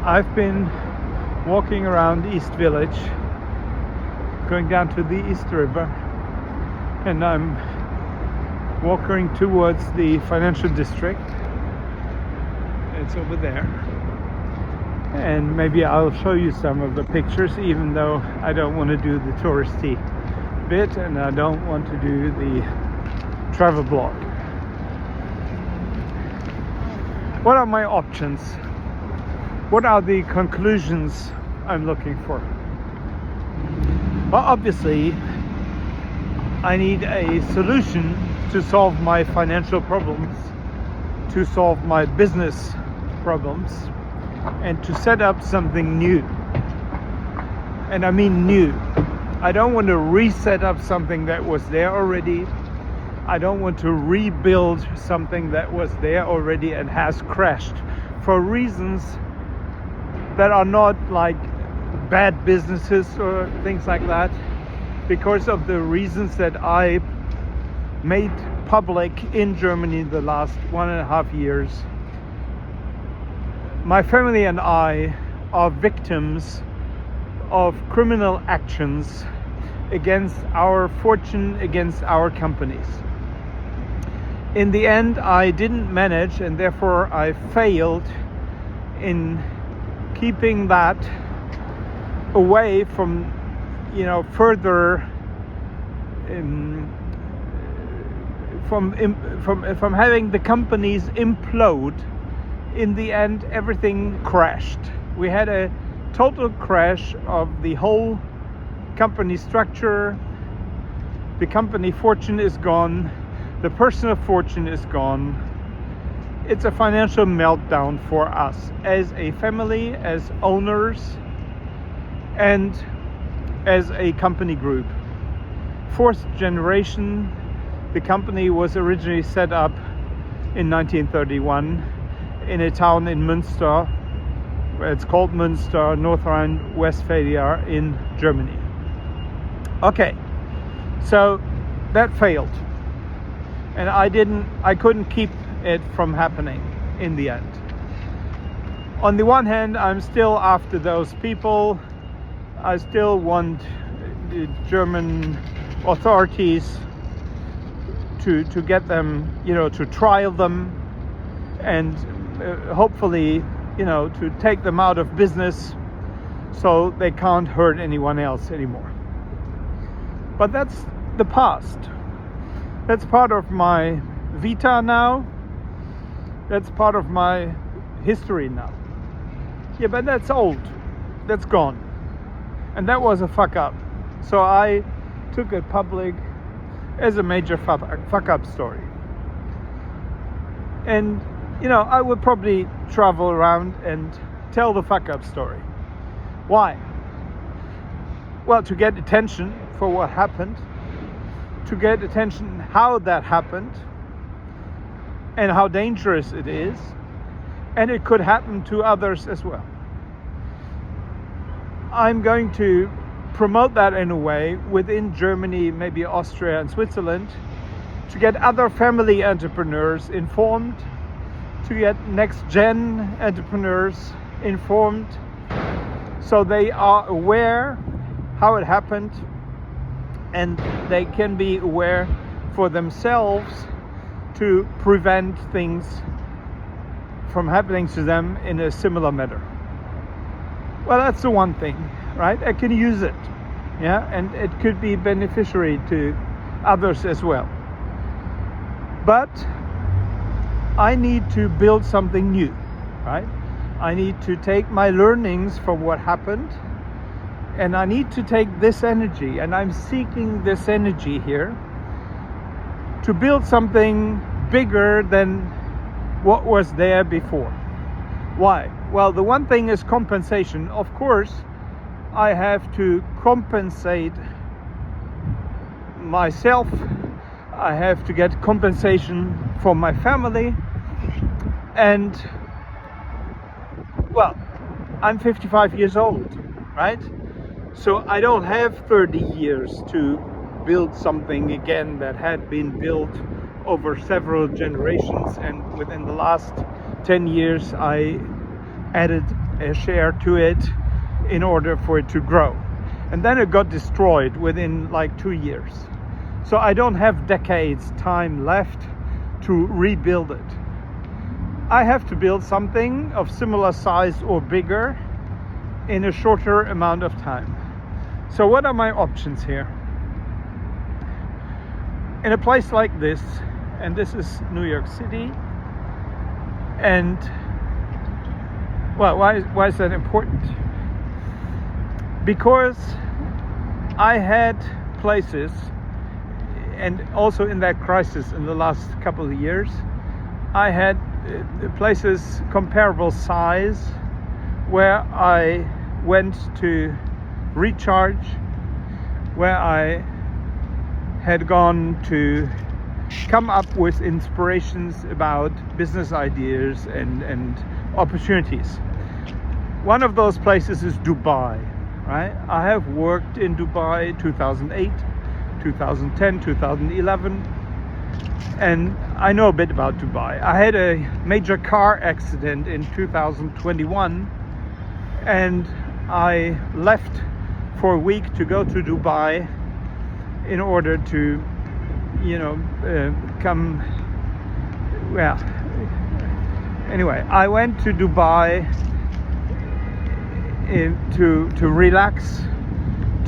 I've been walking around East Village, going down to the East River, and I'm walking towards the financial district. It's over there. And maybe I'll show you some of the pictures, even though I don't want to do the touristy bit and I don't want to do the travel blog. What are my options? What are the conclusions I'm looking for? Well, obviously, I need a solution to solve my financial problems, to solve my business problems, and to set up something new. And I mean new. I don't want to reset up something that was there already. I don't want to rebuild something that was there already and has crashed for reasons that are not like bad businesses or things like that, because of the reasons that I made public in Germany the last 1.5 years. My family and I are victims of criminal actions against our fortune, against our companies. In the end, I didn't manage, and therefore I failed in keeping that away from, further from having the companies implode. In the end, everything crashed. We had a total crash of the whole company structure. The company fortune is gone. The personal fortune is gone. It's a financial meltdown for us as a family, as owners, and as a company group. Fourth generation. The company was originally set up in 1931 in a town in Münster. It's called Münster, North Rhine-Westphalia in Germany. Okay, so that failed. And I couldn't keep it from happening in the end. On the one hand, I'm still after those people. I still want the German authorities to get them, to trial them and hopefully, to take them out of business so they can't hurt anyone else anymore. But that's the past. That's part of my vita now. That's part of my history now. Yeah, but that's old. That's gone. And that was a fuck up. So I took it public as a major fuck up story. And, I would probably travel around and tell the fuck up story. Why? Well, to get attention for what happened, to get attention how that happened, and how dangerous it is, and it could happen to others as well. I'm going to promote that in a way within Germany, maybe Austria and Switzerland, to get other family entrepreneurs informed, to get next gen entrepreneurs informed, so they are aware how it happened and they can be aware for themselves to prevent things from happening to them in a similar manner. Well, that's the one thing, right? I can use it, and it could be beneficiary to others as well. But I need to build something new, right? I need to take my learnings from what happened, and I need to take this energy, and I'm seeking this energy here to build something bigger than what was there before. Why? Well, the one thing is compensation. Of course, I have to compensate myself. I have to get compensation for my family. And, well, I'm 55 years old, right? So I don't have 30 years to build something again that had been built over several generations, and within the last 10 years I added a share to it in order for it to grow. And then it got destroyed within like 2 years. So I don't have decades time left to rebuild it. I have to build something of similar size or bigger in a shorter amount of time. So what are my options here? In a place like this, and this is New York City, and well, why is that important? Because I had places, and also in that crisis in the last couple of years, I had places comparable size where I went to recharge, where I had gone to come up with inspirations about business ideas and opportunities. One of those places is Dubai, right? I have worked in Dubai 2008, 2010, 2011, and I know a bit about Dubai. I had a major car accident in 2021, and I left for a week to go to Dubai in order to, come. Well, anyway, I went to Dubai to relax,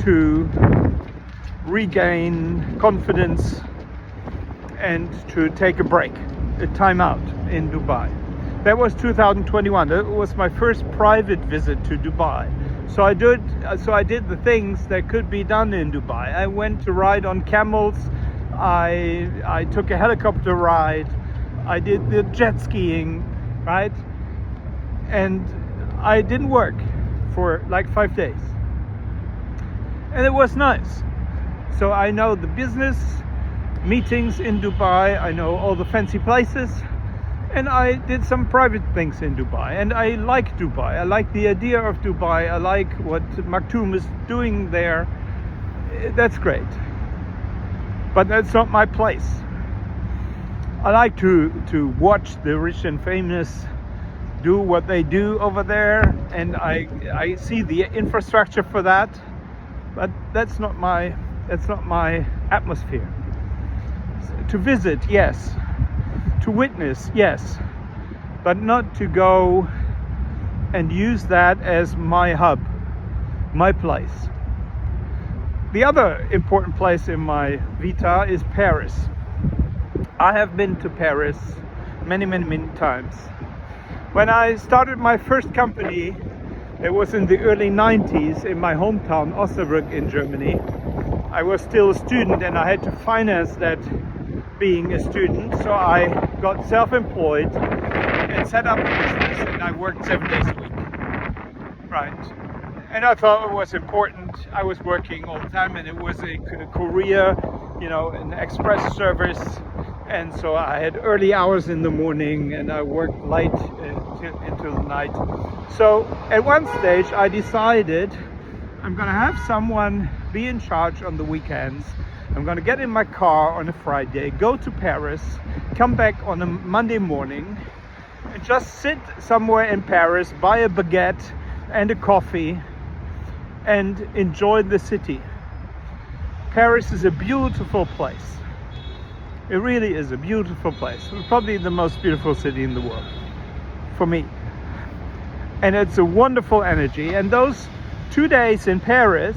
to regain confidence, and to take a break, a time out in Dubai. That was 2021. That was my first private visit to Dubai. So I did the things that could be done in Dubai. I went to ride on camels. I took a helicopter ride. I did the jet skiing, right? And I didn't work for like 5 days. And it was nice. So I know the business meetings in Dubai. I know all the fancy places. And I did some private things in Dubai, and I like Dubai. I like the idea of Dubai. I like what Maktoum is doing there. That's great. But that's not my place. I like to watch the rich and famous do what they do over there, and I see the infrastructure for that. But that's not my atmosphere. To visit, yes. To witness, yes, but not to go and use that as my hub, my place. The other important place in my vita is Paris. I have been to Paris many times. When I started my first company, it was in the early 90s in my hometown, Osnabrück in Germany. I was still a student and I had to finance that being a student, so I got self-employed and set up a business, and I worked 7 days a week. Right. And I thought it was important. I was working all the time, and it was a career, an express service, and so I had early hours in the morning and I worked late into the night. So at one stage I decided I'm gonna have someone be in charge on the weekends. I'm going to get in my car on a Friday, go to Paris, come back on a Monday morning, and just sit somewhere in Paris, buy a baguette and a coffee, and enjoy the city. Paris is a beautiful place. It really is a beautiful place. It's probably the most beautiful city in the world, for me. And it's a wonderful energy. And those 2 days in Paris,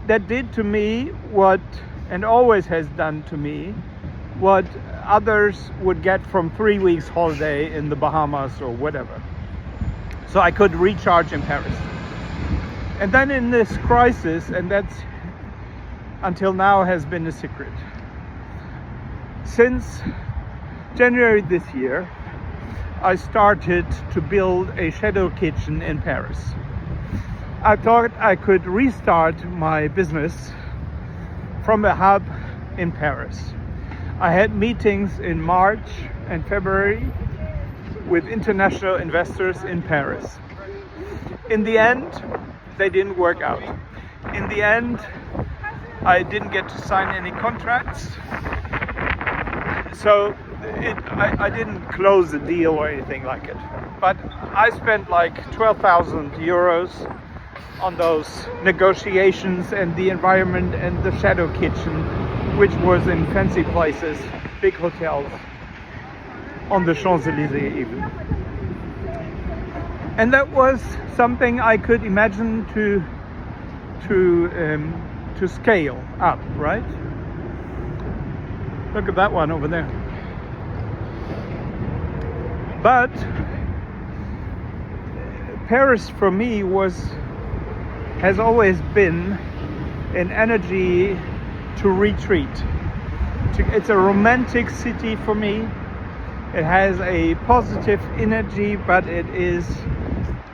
that did to me what, and always has done to me, what others would get from 3 weeks holiday in the Bahamas or whatever. So I could recharge in Paris. And then in this crisis, and that's until now has been a secret. Since January this year, I started to build a shadow kitchen in Paris. I thought I could restart my business from a hub in Paris. I had meetings in March and February with international investors in Paris. In the end, they didn't work out. In the end, I didn't get to sign any contracts. So I didn't close a deal or anything like it, but I spent like 12,000 euros on those negotiations and the environment and the shadow kitchen, which was in fancy places, big hotels, on the Champs-Élysées even. And that was something I could imagine to scale up, right? Look at that one over there. But Paris for me has always been an energy to retreat. It's a romantic city for me. It has a positive energy, but it is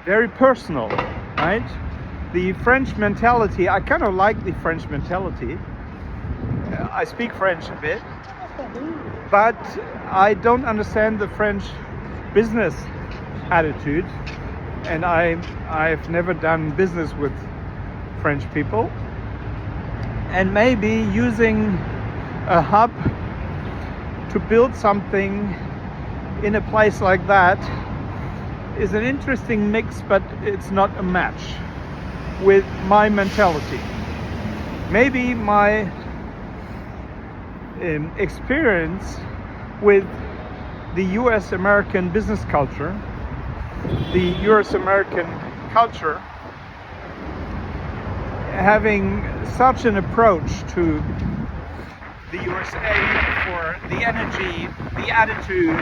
very personal, right? The French mentality, I kind of like the French mentality. I speak French a bit, but I don't understand the French business attitude, and I've never done business with French people. And maybe using a hub to build something in a place like that is an interesting mix, but it's not a match with my mentality. Maybe my experience with the US American business culture, the US American culture, having such an approach to the USA for the energy, the attitude,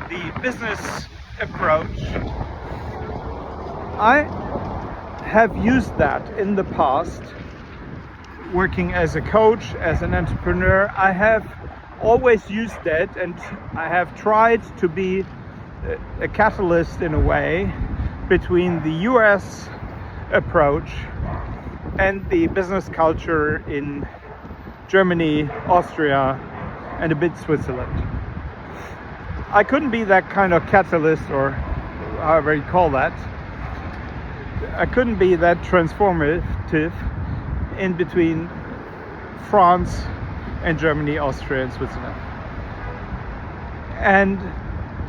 the business approach. I have used that in the past, working as a coach, as an entrepreneur. I have always used that, and I have tried to be a catalyst in a way between the US approach and the business culture in Germany, Austria, and a bit Switzerland. I couldn't be that kind of catalyst, or however you call that. I couldn't be that transformative in between France and Germany, Austria, and Switzerland. And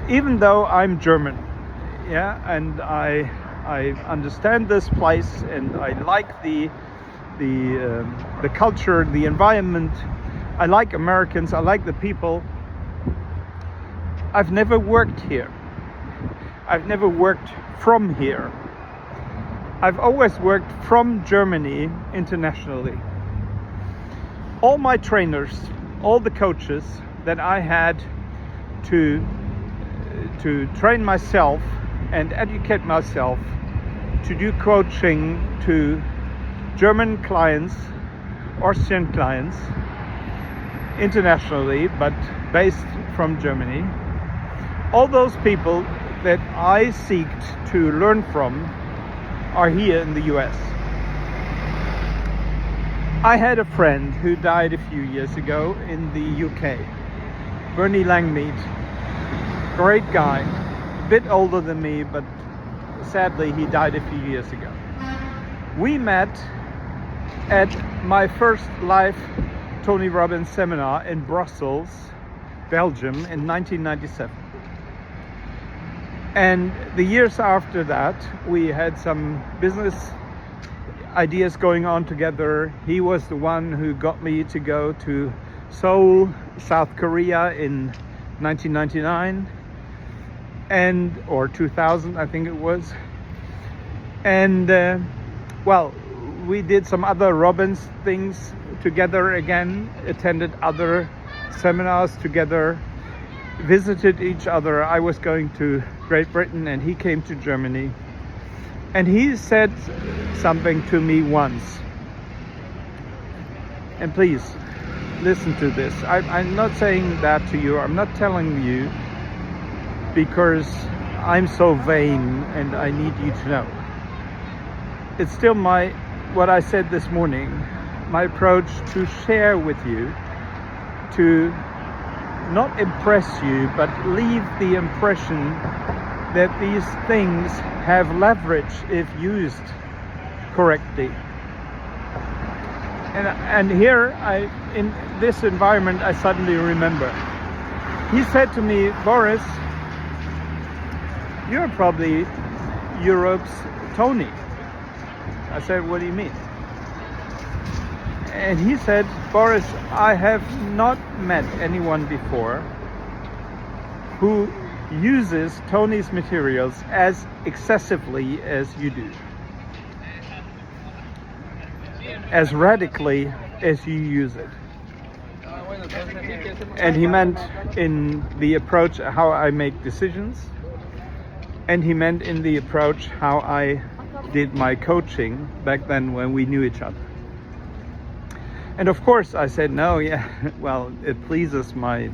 even though I'm German, yeah, and I understand this place, and I like the culture, the environment. I like Americans. I like the people. I've never worked here. I've never worked from here. I've always worked from Germany internationally. All my trainers, all the coaches that I had to train myself and educate myself to do coaching to German clients, Austrian clients, internationally, but based from Germany. All those people that I seeked to learn from are here in the US. I had a friend who died a few years ago in the UK, Bernie Langmead. Great guy, a bit older than me, but sadly he died a few years ago. We met at my first live Tony Robbins seminar in Brussels, Belgium in 1997. And the years after that, we had some business ideas going on together. He was the one who got me to go to Seoul, South Korea in 1999 or 2000, I think it was. And well, we did some other Robbins things together again, attended other seminars together, visited each other. I was going to Great Britain and he came to Germany. And he said something to me once. And please, listen to this. I'm not saying that to you. I'm not telling you because I'm so vain and I need you to know. It's still what I said this morning, my approach to share with you, to not impress you, but leave the impression that these things have leverage if used correctly. And here, in this environment, I suddenly remember he said to me, Boris, you're probably Europe's Tony. I said, what do you mean? And he said, Boris, I have not met anyone before who uses Tony's materials as excessively as you do, as radically as you use it. And he meant in the approach how I make decisions, and he meant in the approach how I did my coaching back then when we knew each other. And of course I said, no, yeah, well, it pleases my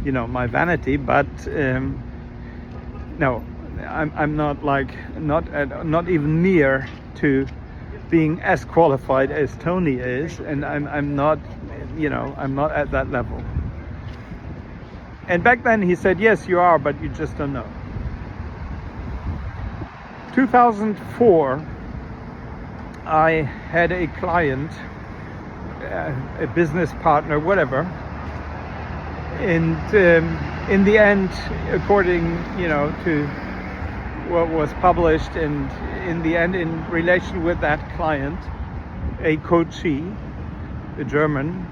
vanity, but no, I'm not not even near to being as qualified as Tony is, and I'm not at that level. And back then he said, yes, you are, but you just don't know. 2004, I had a client, a business partner, whatever, and in the end, according to what was published, and in the end, in relation with that client, a coachee, a German,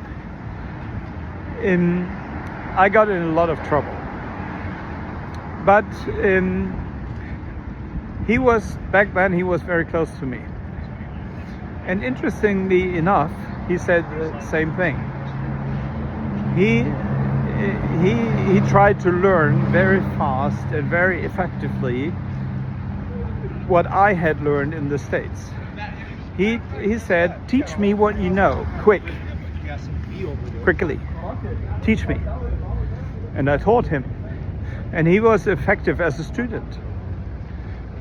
I got in a lot of trouble. But back then he was very close to me. And interestingly enough, he said the same thing. He tried to learn very fast and very effectively what I had learned in the States. He said, teach me what you know, quickly. Teach me. And I taught him. And he was effective as a student.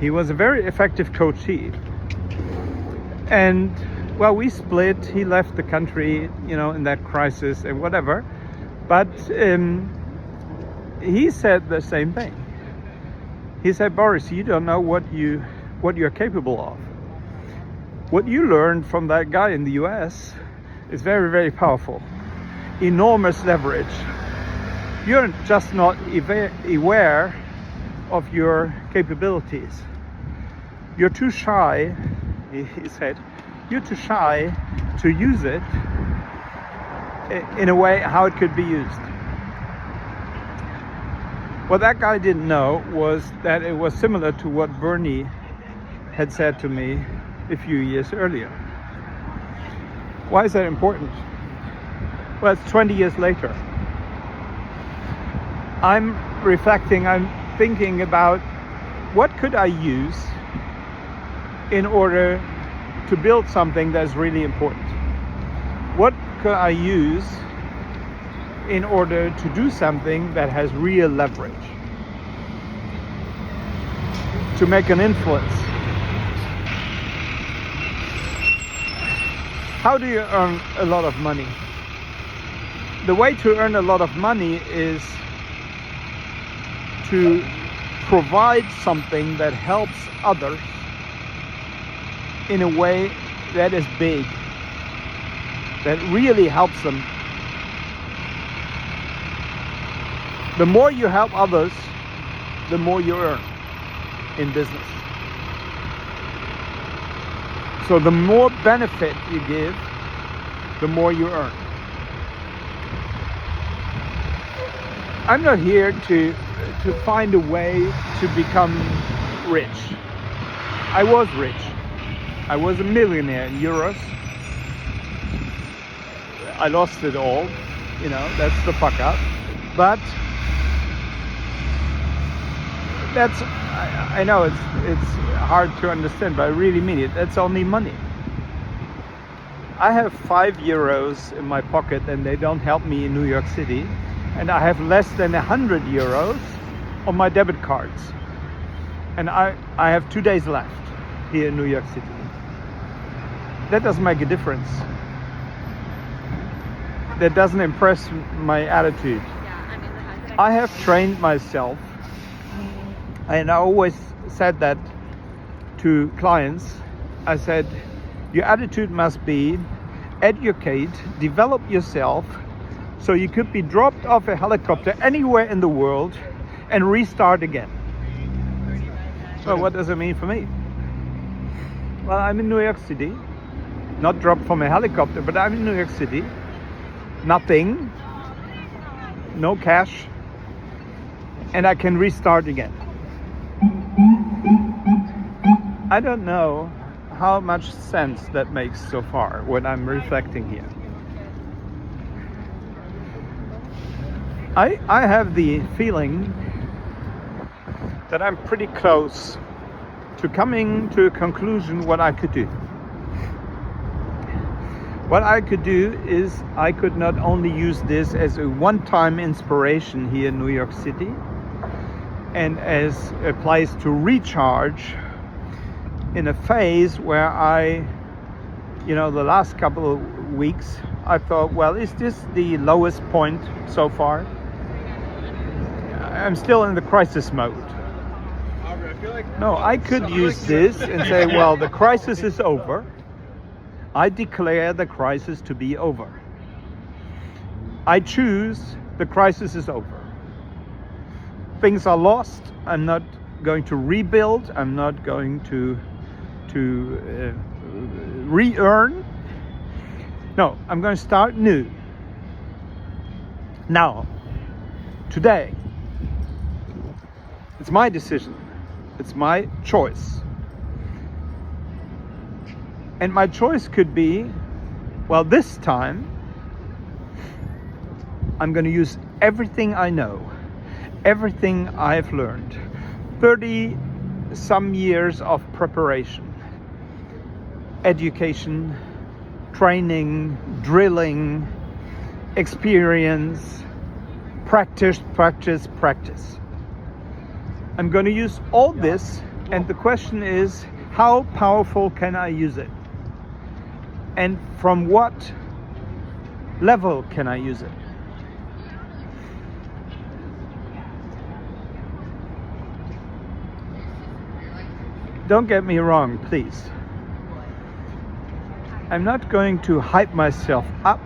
He was a very effective coachee. And well, we split. He left the country, in that crisis and whatever. But he said the same thing. He said, Boris, you don't know what you're capable of. What you learned from that guy in the US is very, very powerful. Enormous leverage. You're just not aware of your capabilities. You're too shy, he said, you're too shy to use it in a way how it could be used. What that guy didn't know was that it was similar to what Bernie had said to me a few years earlier. Why is that important? Well, it's 20 years later. I'm reflecting, I'm thinking about what could I use in order to build something that's really important. What could I use in order to do something that has real leverage, to make an influence? How do you earn a lot of money? The way to earn a lot of money is to provide something that helps others in a way that is big, that really helps them. The more you help others, the more you earn in business. So the more benefit you give, the more you earn. I'm not here to find a way to become rich. I was rich. I was a millionaire in euros. I lost it all, that's the fuck up. But I know it's hard to understand, but I really mean it. That's only money. I have €5 in my pocket and they don't help me in New York City. And I have less than €100 on my debit cards. And I have 2 days left here in New York City. That doesn't make a difference. That doesn't impress my attitude. I have trained myself, and I always said that to clients. I said, your attitude must be educate, develop yourself, So you could be dropped off a helicopter anywhere in the world and restart again. Well, what does it mean for me? Well, I'm in New York City, not dropped from a helicopter, but I'm in New York City. Nothing, no cash, and I can restart again. I don't know how much sense that makes so far when I'm reflecting here. I have the feeling that I'm pretty close to coming to a conclusion what I could do. What I could do is I could not only use this as a one-time inspiration here in New York City and as a place to recharge in a phase where the last couple of weeks, I thought, well, is this the lowest point so far? I'm still in the crisis mode. No, I could use this and say, well, the crisis is over. I declare the crisis to be over. I choose the crisis is over. Things are lost. I'm not going to rebuild. I'm not going to re-earn. No, I'm going to start new. Now, today. It's my decision. It's my choice. And my choice could be, well, this time I'm going to use everything I know, everything I've learned, 30 some years of preparation, education, training, drilling, experience, practice. I'm going to use all this, and the question is, how powerful can I use it? And from what level can I use it? Don't get me wrong, please. I'm not going to hype myself up.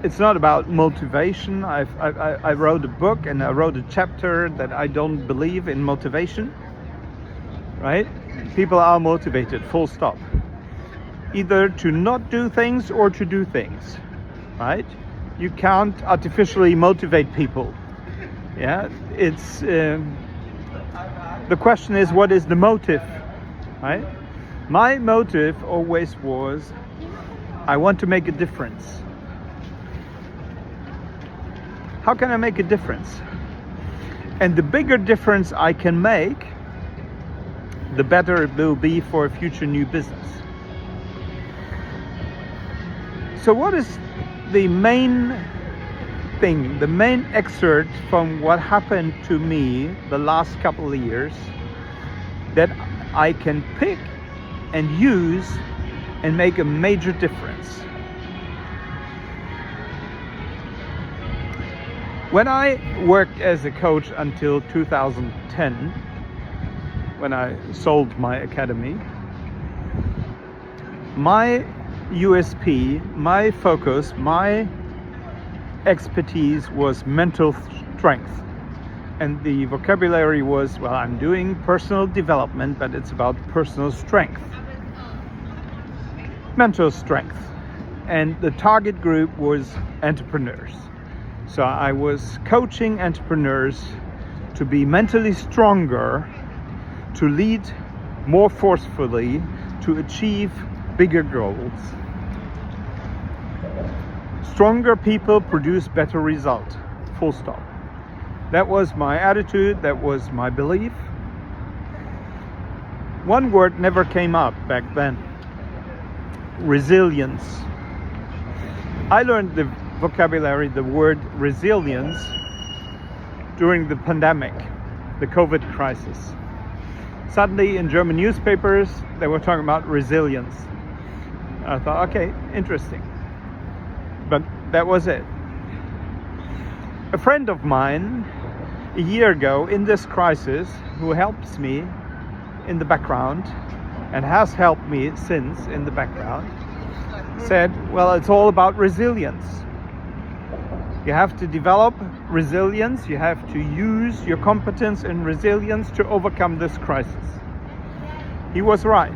It's not about motivation. I wrote a book and I wrote a chapter that I don't believe in motivation, right? People are motivated, full stop. Either to not do things or to do things, right? You can't artificially motivate people. Yeah, it's the question is, what is the motive, right? My motive always was, I want to make a difference. How can I make a difference? And the bigger difference I can make, the better it will be for a future new business. So what is the main thing, the main excerpt from what happened to me the last couple of years that I can pick and use and make a major difference? When I worked as a coach until 2010, when I sold my academy, my USP, my focus, my expertise was mental strength. And the vocabulary was, well, I'm doing personal development, but it's about personal strength. Mental strength. And the target group was entrepreneurs. So I was coaching entrepreneurs to be mentally stronger, to lead more forcefully, to achieve bigger goals. Stronger people produce better results, full stop. That was my attitude, that was my belief. One word never came up back then: resilience. I learned the vocabulary, the word resilience, during the pandemic, the COVID crisis. Suddenly in German newspapers, they were talking about resilience. I thought, okay, interesting. But that was it. A friend of mine, a year ago in this crisis, who helps me in the background and has helped me since in the background, said, well, it's all about resilience. You have to develop resilience. You have to use your competence and resilience to overcome this crisis. He was right.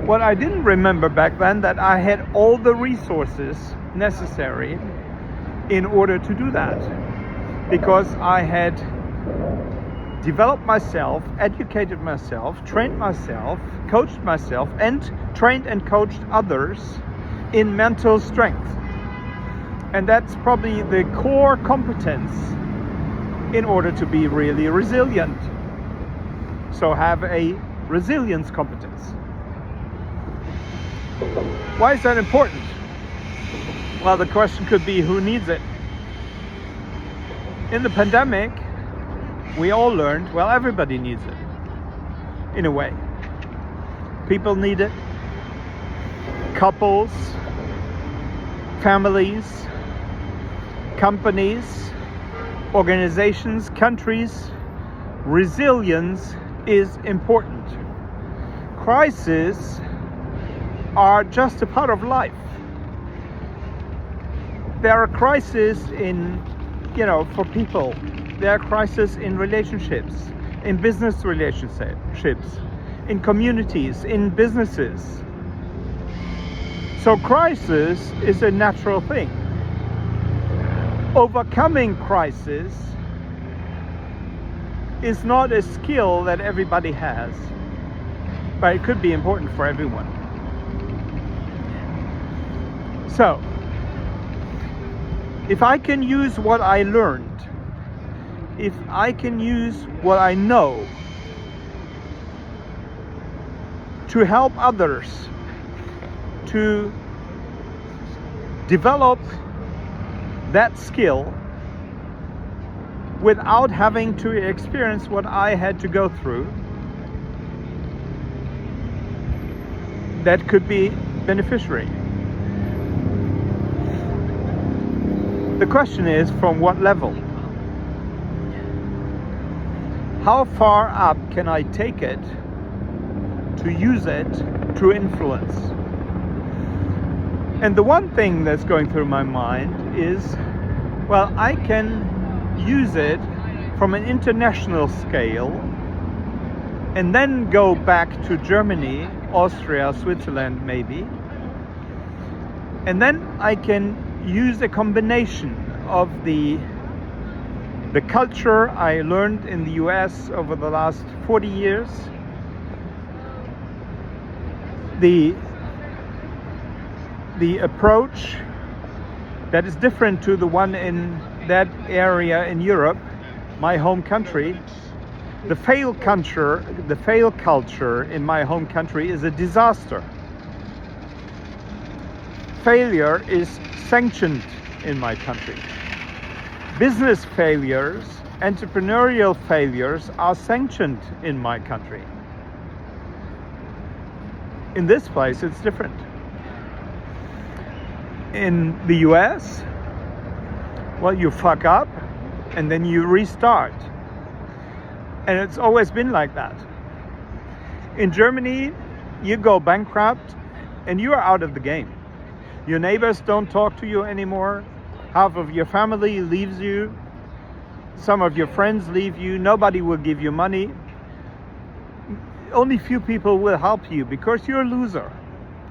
What I didn't remember back then, that I had all the resources necessary in order to do that, because I had developed myself, educated myself, trained myself, coached myself, and trained and coached others in mental strength. And that's probably the core competence in order to be really resilient. So have a resilience competence. Why is that important? Well, the question could be, who needs it? In the pandemic, we all learned, well, everybody needs it, in a way. People need it. Couples, families, companies, organizations, countries. Resilience is important. Crises are just a part of life. There are crises in, for people. There are crises in relationships, in business relationships, in communities, in businesses. So crisis is a natural thing. Overcoming crisis is not a skill that everybody has, but it could be important for everyone. So, if I can use what I learned, if I can use what I know to help others to develop that skill without having to experience what I had to go through, that could be beneficiary. The question is, from what level? How far up can I take it to use it to influence? And the one thing that's going through my mind is, well, I can use it from an international scale and then go back to Germany, Austria, Switzerland maybe. And then I can use a combination of the culture I learned in the US over the last 40 years, the approach that is different to the one in that area in Europe, my home country. The fail culture in my home country is a disaster. Failure is sanctioned in my country. Business failures, entrepreneurial failures are sanctioned in my country. In this place, it's different. In the US, well, you fuck up and then you restart. And it's always been like that. In Germany, you go bankrupt and you are out of the game. Your neighbors don't talk to you anymore. Half of your family leaves you. Some of your friends leave you. Nobody will give you money. Only few people will help you because you're a loser.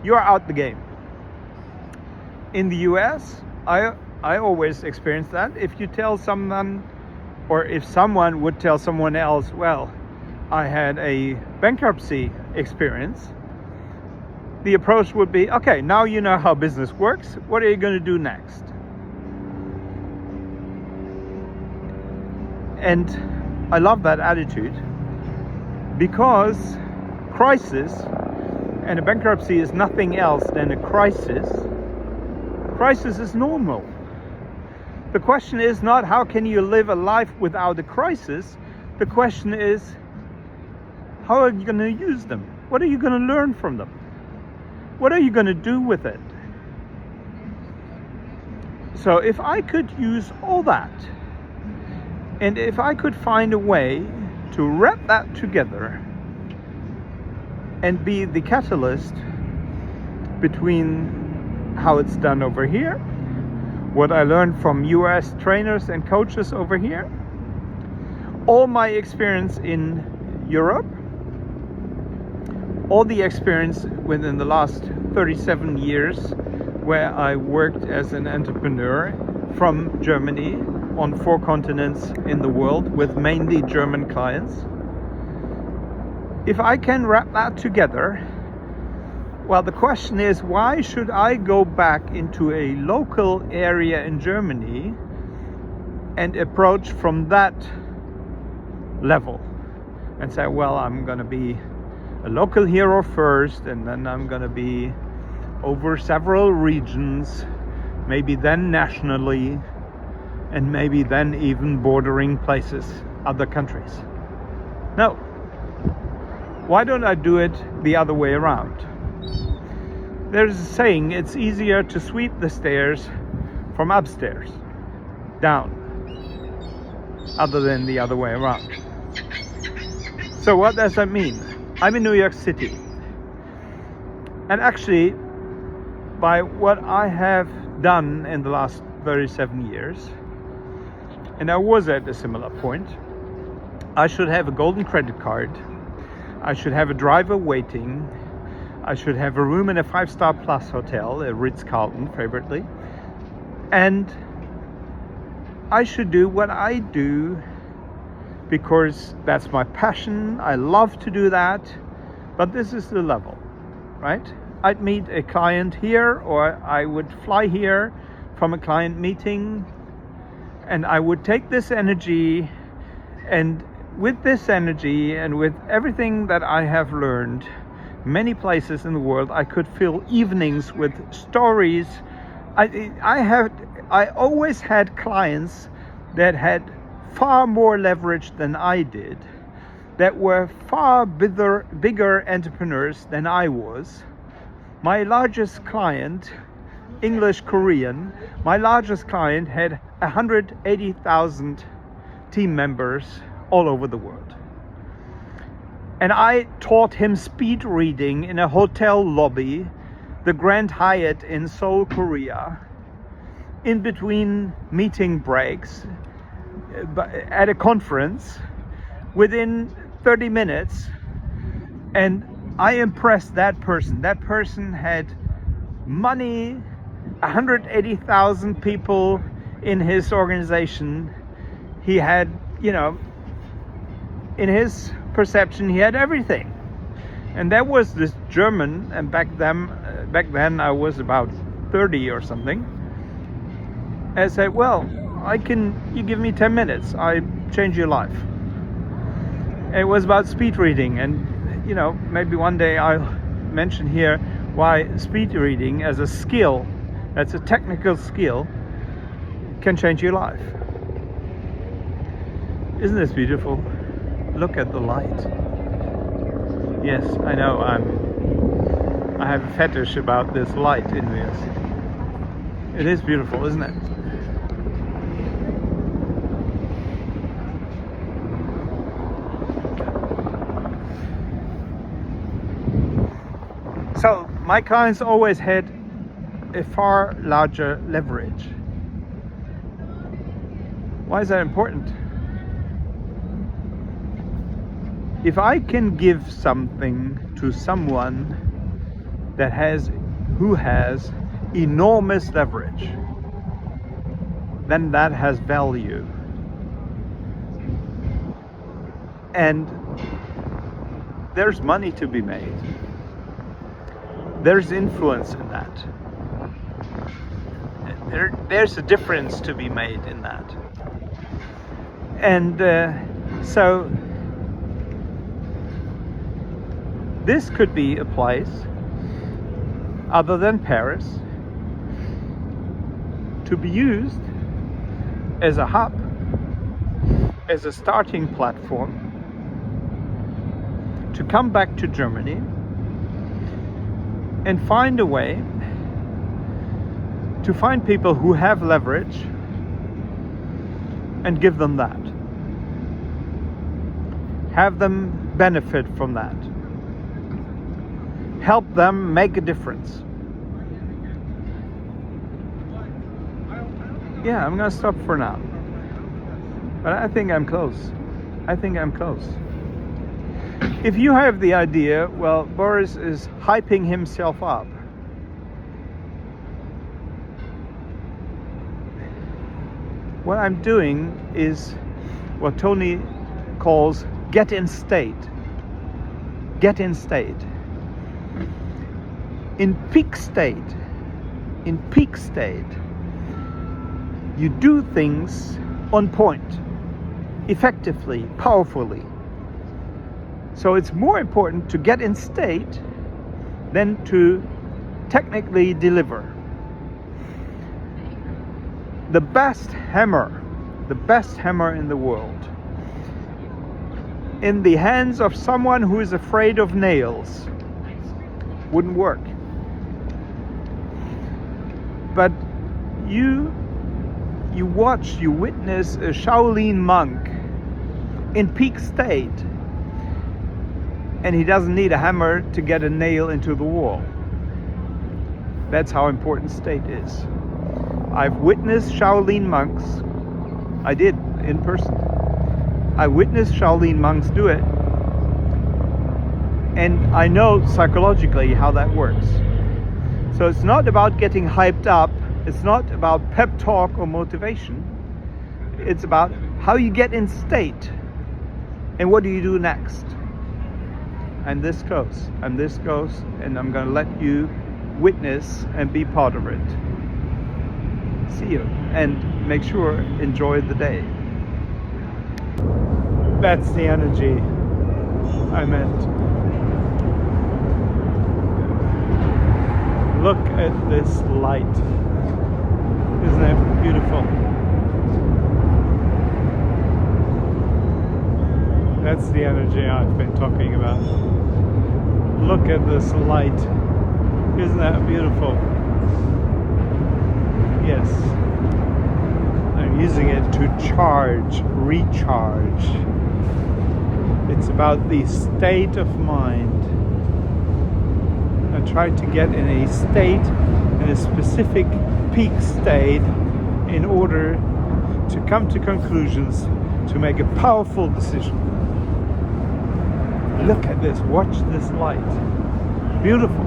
You're out the game. In the US, I always experience that. If you tell someone, or if someone would tell someone else, well, I had a bankruptcy experience, the approach would be, okay, now you know how business works. What are you going to do next? And I love that attitude, because crisis, and a bankruptcy is nothing else than a crisis. Crisis is normal. The question is not how can you live a life without a crisis. The question is, how are you going to use them? What are you going to learn from them? What are you going to do with it? So if I could use all that, and if I could find a way to wrap that together and be the catalyst between how it's done over here, what I learned from US trainers and coaches over here, all my experience in Europe, all the experience within the last 37 years where I worked as an entrepreneur from Germany on 4 continents in the world with mainly German clients. If I can wrap that together, well, the question is, why should I go back into a local area in Germany and approach from that level and say, well, I'm going to be a local hero first, and then I'm going to be over several regions, maybe then nationally, and maybe then even bordering places, other countries. No. Why don't I do it the other way around? There's a saying, it's easier to sweep the stairs from upstairs down, other than the other way around. So what does that mean? I'm in New York City, and actually by what I have done in the last 37 years, and I was at a similar point, I should have a golden credit card, I should have a driver waiting, I should have a room in a 5-star plus hotel, a Ritz-Carlton favorably, and I should do what I do because that's my passion. I love to do that, but this is the level, right? I'd meet a client here, or I would fly here from a client meeting, and I would take this energy, and with this energy and with everything that I have learned many places in the world, I could fill evenings with stories. I always had clients that had far more leverage than I did, that were far bigger entrepreneurs than I was. My largest client, English Korean, my largest client had 180,000 team members all over the world. And I taught him speed reading in a hotel lobby, the Grand Hyatt in Seoul, Korea, in between meeting breaks, at a conference, within 30 minutes, and I impressed that person. That person had money, 180,000 people in his organization. He had, in his perception, he had everything. And that was this German, and back then I was about 30 or something. I said, well, you give me 10 minutes, I change your life. And it was about speed reading, and maybe one day I'll mention here why speed reading as a skill, that's a technical skill, can change your life. Isn't this beautiful? Look at the light. Yes, I know, I have a fetish about this light in New York City. It is beautiful, isn't it? So my clients always had a far larger leverage. Why is that important? If I can give something to someone who has enormous leverage, then that has value. And there's money to be made. There's influence in that. There's a difference to be made in that. And so this could be a place other than Paris to be used as a hub, as a starting platform to come back to Germany and find a way to find people who have leverage and give them that. Have them benefit from that. Help them make a difference. Yeah, I'm gonna stop for now. But I think I'm close. I think I'm close. If you have the idea, well, Boris is hyping himself up. What I'm doing is what Tony calls get in state. Get in state. In peak state, you do things on point, effectively, powerfully. So it's more important to get in state than to technically deliver. The best hammer in the world, in the hands of someone who is afraid of nails, wouldn't work. But you witness a Shaolin monk in peak state, and he doesn't need a hammer to get a nail into the wall. That's how important state is. I've witnessed Shaolin monks. I did, in person. I witnessed Shaolin monks do it, and I know psychologically how that works. So it's not about getting hyped up. It's not about pep talk or motivation. It's about how you get in state and what do you do next. I'm this close, and I'm going to let you witness and be part of it. See you, and make sure, enjoy the day. That's the energy I meant. Look at this light. Isn't that beautiful? That's the energy I've been talking about. Look at this light. Isn't that beautiful? Yes. I'm using it to recharge. It's about the state of mind. I try to get in a state, in a specific peak state, in order to come to conclusions, to make a powerful decision. Look at this, watch this light. Beautiful.